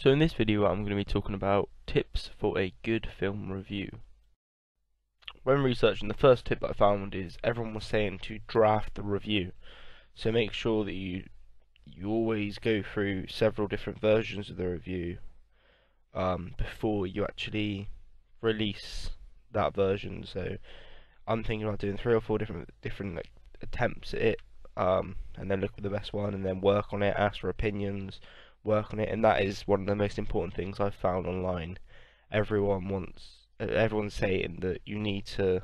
So in this video I'm going to be talking about tips for a good film review. When researching, the first tip that I found is everyone was saying to draft the review. So make sure that you always go through several different versions of the review before you actually release that version. So I'm thinking about doing 3 or 4 different like, attempts at it, and then look for the best one, and then work on it, ask for opinions, work on it, and that is one of the most important things I've found online. Everyone's saying that you need to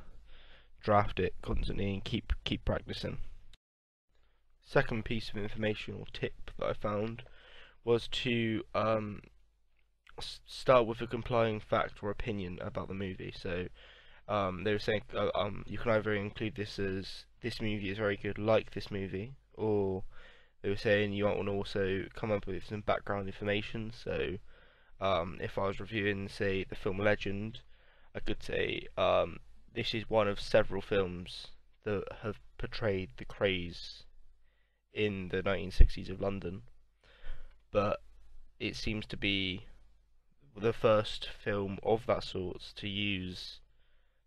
draft it constantly and keep practicing. Second piece of information or tip that I found was to start with a compelling fact or opinion about the movie. So they were saying you can either include this as this movie is very good, like this movie, or they were saying you might want to also come up with some background information. So if I was reviewing, say, the film Legend, I could say this is one of several films that have portrayed the craze in the 1960s of London, but it seems to be the first film of that sort to use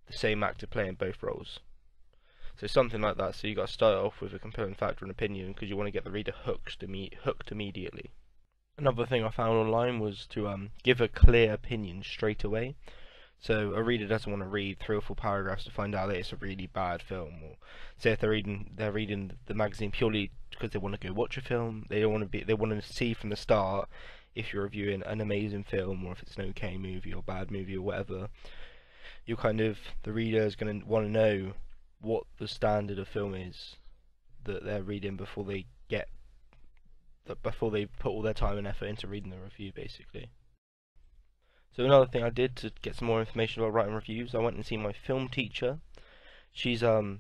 the same actor playing both roles. So something like that. So you got to start off with a compelling fact or an opinion because you want to get the reader hooked immediately. Another thing I found online was to give a clear opinion straight away. So a reader doesn't want to read 3 or 4 paragraphs to find out that it's a really bad film, or say if they're reading the magazine purely because they want to go watch a film. They want to see from the start if you're reviewing an amazing film or if it's an okay movie or bad movie or whatever. The reader is going to want to know what the standard of film is that they're reading before they put all their time and effort into reading the review, basically. So another thing I did to get some more information about writing reviews, I went and seen my film teacher. She does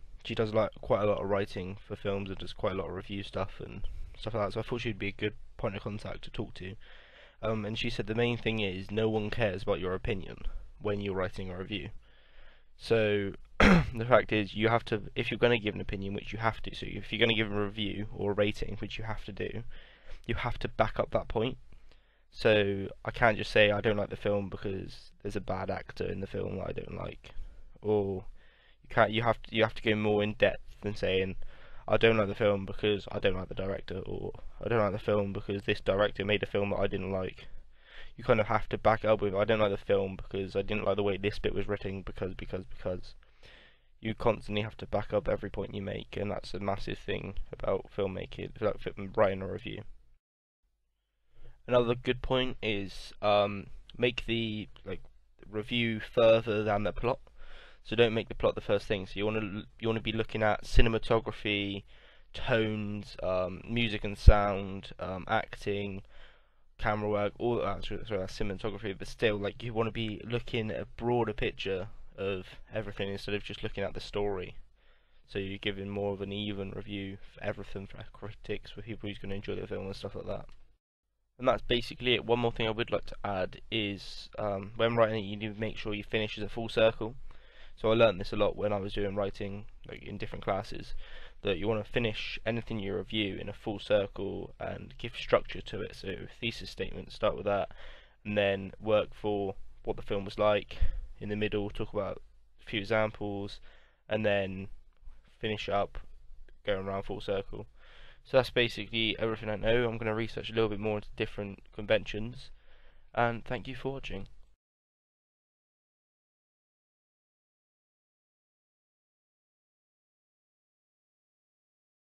quite a lot of writing for films and does quite a lot of review stuff and stuff like that. So I thought she'd be a good point of contact to talk to. And she said the main thing is no one cares about your opinion when you're writing a review. So the fact is, you have to, if you're going to give an opinion, which you have to, so if you're going to give a review or a rating, which you have to do, you have to back up that point. So I can't just say I don't like the film because there's a bad actor in the film that I don't like, or you have to go more in depth than saying I don't like the film because I don't like the director, or I don't like the film because this director made a film that I didn't like. You kind of have to back it up with I don't like the film because I didn't like the way this bit was written because. You constantly have to back up every point you make, and that's a massive thing about filmmaking, like writing a review. Another good point is make the review further than the plot. So don't make the plot the first thing. So you want to be looking at cinematography, tones, music and sound, acting, camera work, all that. Sorry, that's cinematography. But still, you want to be looking at a broader picture of everything instead of just looking at the story. So you're giving more of an even review for everything, for critics, for people who's going to enjoy the film and stuff like that. And that's basically it. One more thing I would like to add is when writing it, you need to make sure you finish as a full circle. So I learned this a lot when I was doing writing in different classes, that you want to finish anything you review in a full circle and give structure to it. So thesis statement, start with that, and then work for what the film was like. In the middle, talk about a few examples, and then finish up going around full circle. So that's basically everything I know. I'm going to research a little bit more into different conventions, and thank you for watching.